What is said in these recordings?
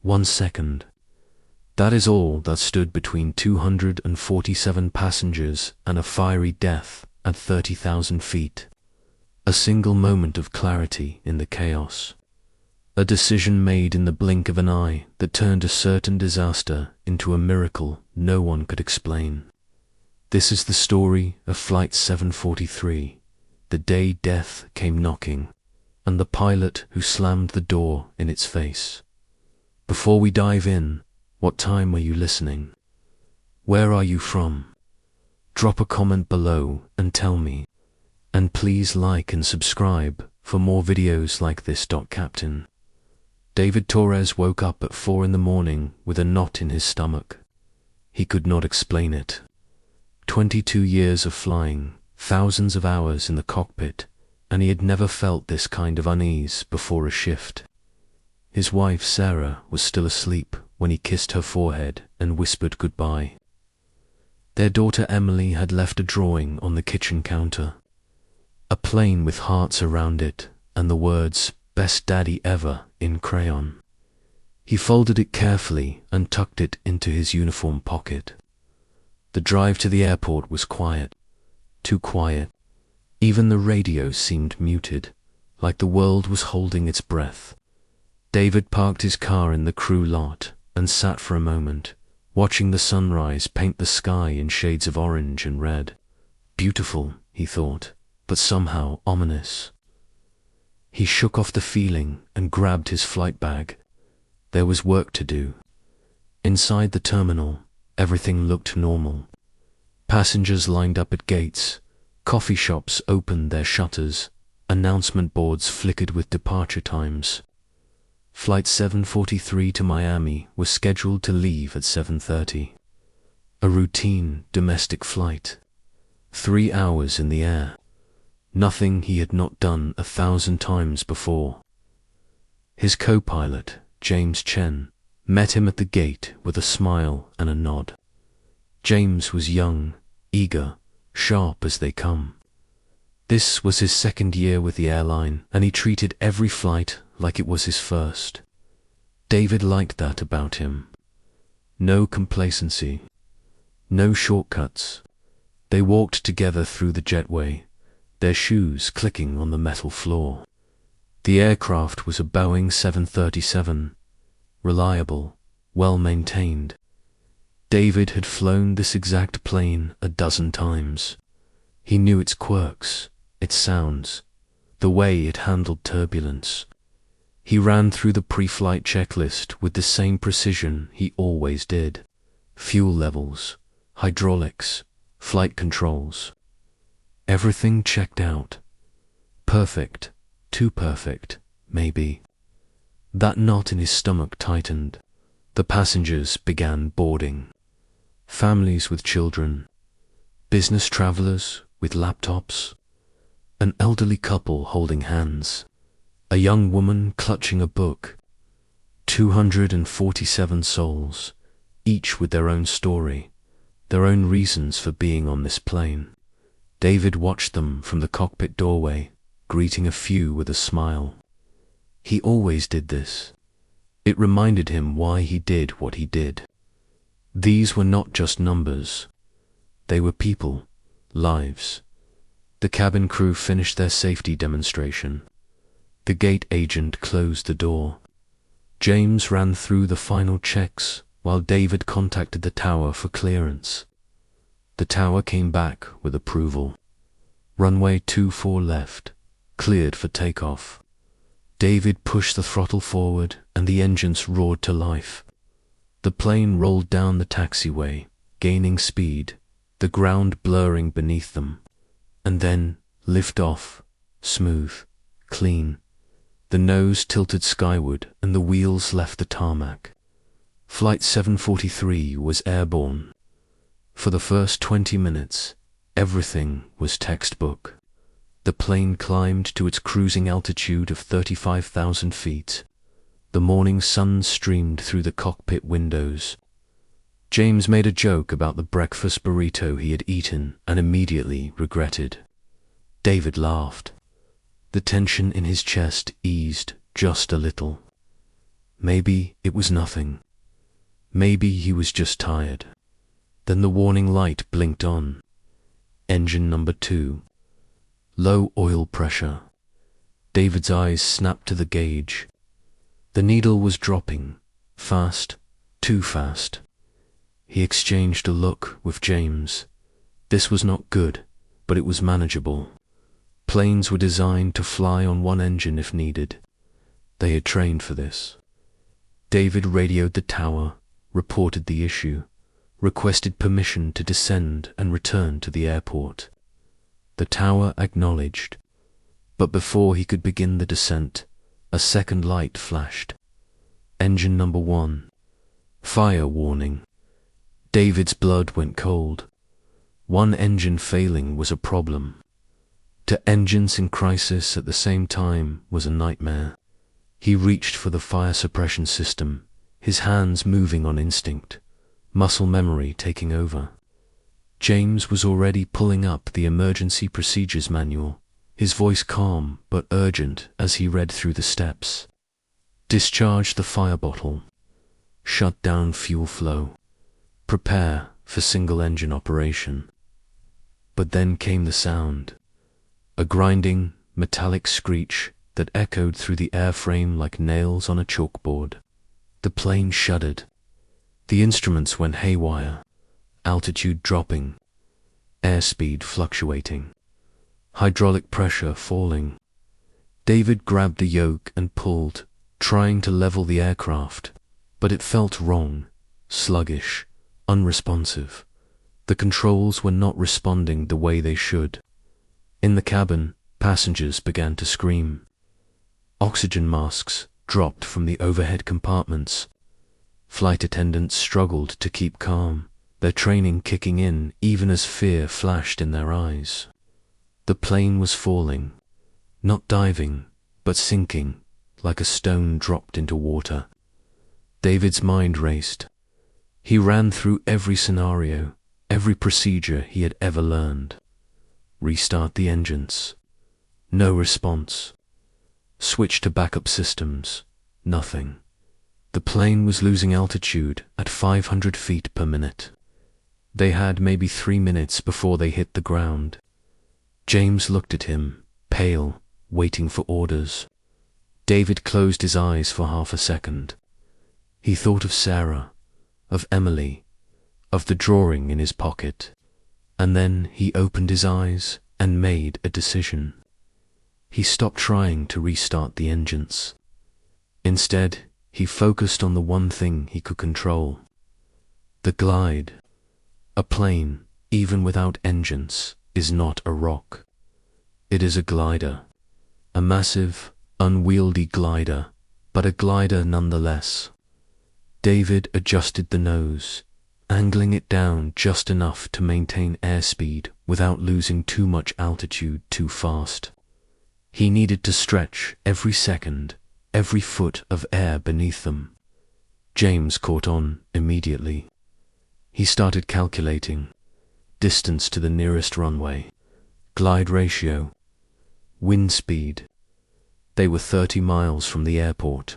1 second. That is all that stood between 247 passengers and a fiery death at 30,000 feet. A single moment of clarity in the chaos. A decision made in the blink of an eye that turned a certain disaster into a miracle no one could explain. This is the story of Flight 743, the day death came knocking, and the pilot who slammed the door in its face. Before we dive in, what time are you listening? Where are you from? Drop a comment below and tell me. And please like and subscribe for more videos like this. Captain David Torres woke up at 4 in the morning with a knot in his stomach. He could not explain it. 22 years of flying, thousands of hours in the cockpit, and he had never felt this kind of unease before a shift. His wife Sarah was still asleep when he kissed her forehead and whispered goodbye. Their daughter Emily had left a drawing on the kitchen counter. A plane with hearts around it and the words, "Best Daddy Ever," in crayon. He folded it carefully and tucked it into his uniform pocket. The drive to the airport was quiet. Too quiet. Even the radio seemed muted, like the world was holding its breath. David parked his car in the crew lot and sat for a moment, watching the sunrise paint the sky in shades of orange and red. Beautiful, he thought, but somehow ominous. He shook off the feeling and grabbed his flight bag. There was work to do. Inside the terminal, everything looked normal. Passengers lined up at gates, coffee shops opened their shutters, announcement boards flickered with departure times. Flight 743 to Miami was scheduled to leave at 7:30. A routine domestic flight. 3 hours in the air. Nothing he had not done 1,000 times before. His co-pilot, James Chen, met him at the gate with a smile and a nod. James was young, eager, sharp as they come. This was his second year with the airline, and he treated every flight like it was his first. David liked that about him. No complacency. No shortcuts. They walked together through the jetway, their shoes clicking on the metal floor. The aircraft was a Boeing 737, reliable, well-maintained. David had flown this exact plane a dozen times. He knew its quirks, its sounds, the way it handled turbulence. He ran through the pre-flight checklist with the same precision he always did. Fuel levels, hydraulics, flight controls. Everything checked out. Perfect, too perfect, maybe. That knot in his stomach tightened. The passengers began boarding. Families with children, business travelers with laptops, an elderly couple holding hands, a young woman clutching a book. 247 souls, each with their own story, their own reasons for being on this plane. David watched them from the cockpit doorway, greeting a few with a smile. He always did this. It reminded him why he did what he did. These were not just numbers. They were people, lives. The cabin crew finished their safety demonstration. The gate agent closed the door. James ran through the final checks while David contacted the tower for clearance. The tower came back with approval. Runway 24 left, cleared for takeoff. David pushed the throttle forward and the engines roared to life. The plane rolled down the taxiway, gaining speed, the ground blurring beneath them. And then lift off, smooth, clean. The nose tilted skyward and the wheels left the tarmac. Flight 743 was airborne. For the first 20 minutes, everything was textbook. The plane climbed to its cruising altitude of 35,000 feet. The morning sun streamed through the cockpit windows. James made a joke about the breakfast burrito he had eaten and immediately regretted. David laughed. The tension in his chest eased just a little. Maybe it was nothing. Maybe he was just tired. Then the warning light blinked on. Engine number 2. Low oil pressure. David's eyes snapped to the gauge. The needle was dropping. Fast. Too fast. He exchanged a look with James. This was not good, but it was manageable. Planes were designed to fly on one engine if needed. They had trained for this. David radioed the tower, reported the issue, requested permission to descend and return to the airport. The tower acknowledged, but before he could begin the descent, a second light flashed. Engine number 1. Fire warning. David's blood went cold. One engine failing was a problem. To engines in crisis at the same time was a nightmare. He reached for the fire suppression system, his hands moving on instinct, muscle memory taking over. James was already pulling up the emergency procedures manual, his voice calm but urgent as he read through the steps. Discharge the fire bottle. Shut down fuel flow. Prepare for single-engine operation. But then came the sound. A grinding, metallic screech that echoed through the airframe like nails on a chalkboard. The plane shuddered. The instruments went haywire. Altitude dropping. Airspeed fluctuating. Hydraulic pressure falling. David grabbed the yoke and pulled, trying to level the aircraft, but it felt wrong, sluggish, unresponsive. The controls were not responding the way they should. In the cabin, passengers began to scream. Oxygen masks dropped from the overhead compartments. Flight attendants struggled to keep calm, their training kicking in even as fear flashed in their eyes. The plane was falling, not diving, but sinking, like a stone dropped into water. David's mind raced. He ran through every scenario, every procedure he had ever learned. Restart the engines. No response. Switch to backup systems. Nothing. The plane was losing altitude at 500 feet per minute. They had maybe 3 minutes before they hit the ground. James looked at him, pale, waiting for orders. David closed his eyes for half a second. He thought of Sarah, of Emily, of the drawing in his pocket, and then he opened his eyes and made a decision. He stopped trying to restart the engines. Instead, he focused on the one thing he could control. The glide. A plane, even without engines, is not a rock. It is a glider. A massive, unwieldy glider, but a glider nonetheless. David adjusted the nose, angling it down just enough to maintain airspeed without losing too much altitude too fast. He needed to stretch every second, every foot of air beneath them. James caught on immediately. He started calculating. Distance to the nearest runway. Glide ratio. Wind speed. They were 30 miles from the airport.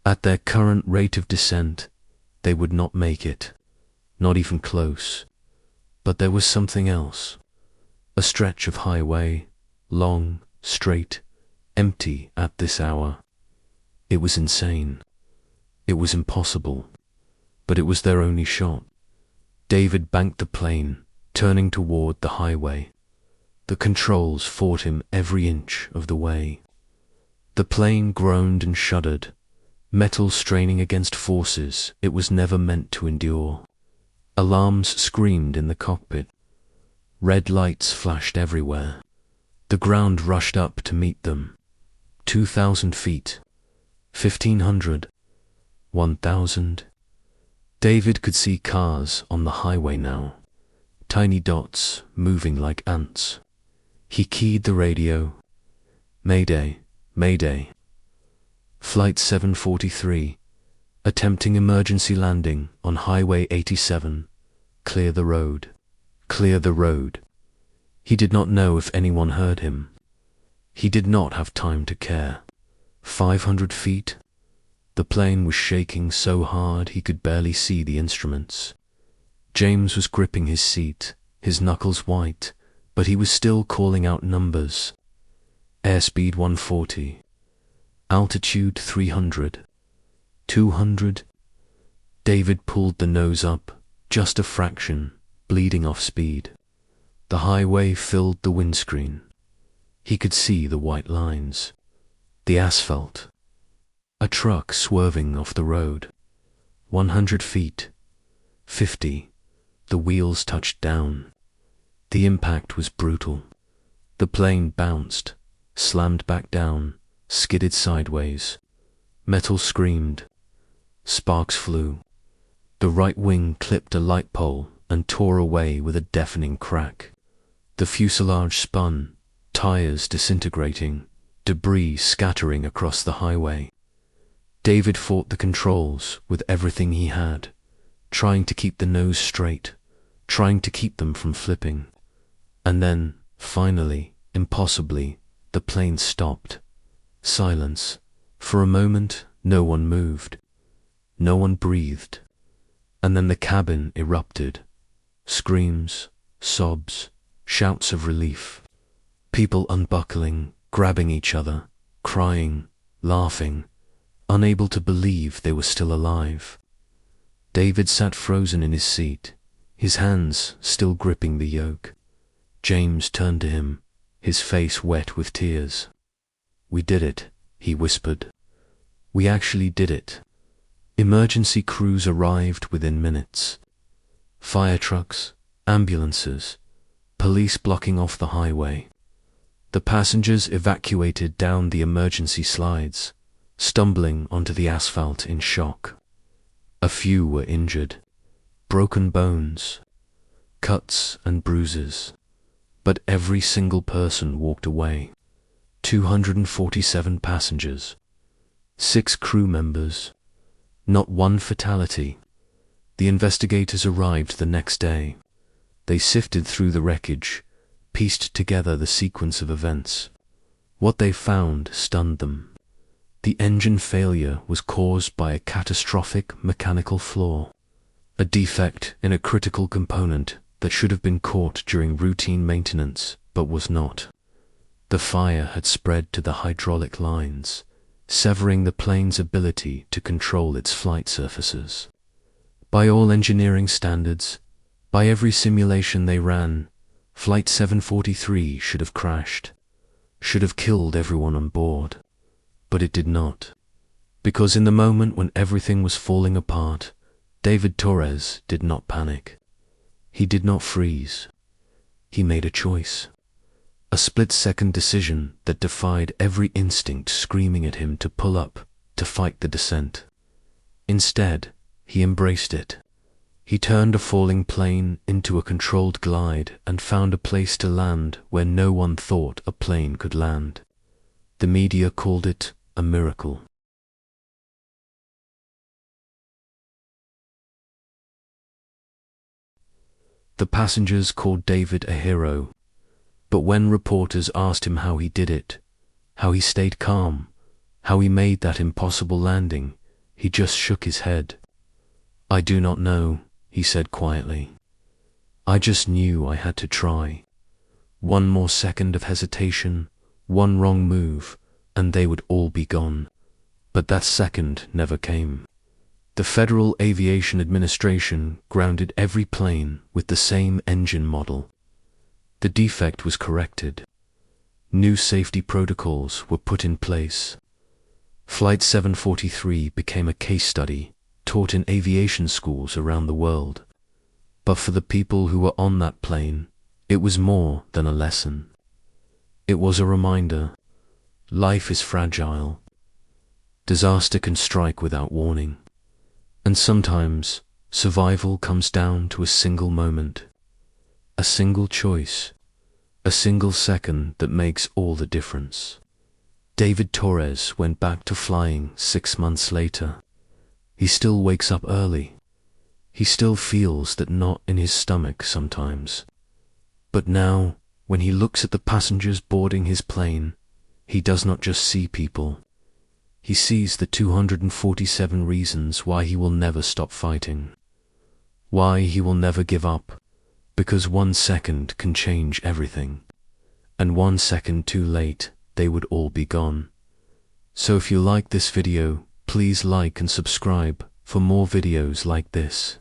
At their current rate of descent, they would not make it. Not even close. But there was something else. A stretch of highway, long, straight, empty at this hour. It was insane. It was impossible. But it was their only shot. David banked the plane, turning toward the highway. The controls fought him every inch of the way. The plane groaned and shuddered, metal straining against forces it was never meant to endure. Alarms screamed in the cockpit. Red lights flashed everywhere. The ground rushed up to meet them. 2,000 feet. 1,500. 1,000. David could see cars on the highway now. Tiny dots moving like ants. He keyed the radio. Mayday, Mayday. Flight 743, attempting emergency landing on Highway 87. Clear the road. Clear the road. He did not know if anyone heard him. He did not have time to care. 500 feet. The plane was shaking so hard he could barely see the instruments. James was gripping his seat, his knuckles white, but he was still calling out numbers. Airspeed 140. Altitude 300. 200. David pulled the nose up, just a fraction, bleeding off speed. The highway filled the windscreen. He could see the white lines. The asphalt. A truck swerving off the road. 100 feet. 50. The wheels touched down. The impact was brutal. The plane bounced, slammed back down, skidded sideways. Metal screamed. Sparks flew. The right wing clipped a light pole and tore away with a deafening crack. The fuselage spun, tires disintegrating, debris scattering across the highway. David fought the controls with everything he had, trying to keep the nose straight, trying to keep them from flipping. And then, finally, impossibly, the plane stopped. Silence. For a moment, no one moved. No one breathed. And then the cabin erupted. Screams, sobs, shouts of relief. People unbuckling, grabbing each other, crying, laughing, unable to believe they were still alive. David sat frozen in his seat, his hands still gripping the yoke. James turned to him, his face wet with tears. "We did it," he whispered. "We actually did it." Emergency crews arrived within minutes. Fire trucks, ambulances, police blocking off the highway. The passengers evacuated down the emergency slides, stumbling onto the asphalt in shock. A few were injured, broken bones, cuts and bruises, but every single person walked away. 247 passengers, 6 crew members, not one fatality. The investigators arrived the next day. They sifted through the wreckage, pieced together the sequence of events. What they found stunned them. The engine failure was caused by a catastrophic mechanical flaw, a defect in a critical component that should have been caught during routine maintenance, but was not. The fire had spread to the hydraulic lines, severing the plane's ability to control its flight surfaces. By all engineering standards, by every simulation they ran, Flight 743 should have crashed, should have killed everyone on board. But it did not. Because in the moment when everything was falling apart, David Torres did not panic. He did not freeze. He made a choice. A split-second decision that defied every instinct screaming at him to pull up, to fight the descent. Instead, he embraced it. He turned a falling plane into a controlled glide and found a place to land where no one thought a plane could land. The media called it a miracle. The passengers called David a hero. But when reporters asked him how he did it, how he stayed calm, how he made that impossible landing, he just shook his head. "I do not know," he said quietly. "I just knew I had to try. One more second of hesitation, one wrong move, and they would all be gone. But that second never came." The Federal Aviation Administration grounded every plane with the same engine model. The defect was corrected. New safety protocols were put in place. Flight 743 became a case study taught in aviation schools around the world. But for the people who were on that plane, it was more than a lesson. It was a reminder. Life is fragile. Disaster can strike without warning. And sometimes, survival comes down to a single moment. A single choice, a single second that makes all the difference. David Torres went back to flying 6 months later. He still wakes up early. He still feels that knot in his stomach sometimes. But now, when he looks at the passengers boarding his plane, he does not just see people. He sees the 247 reasons why he will never stop fighting, why he will never give up, because 1 second can change everything, and 1 second too late, they would all be gone. So if you like this video, please like and subscribe for more videos like this.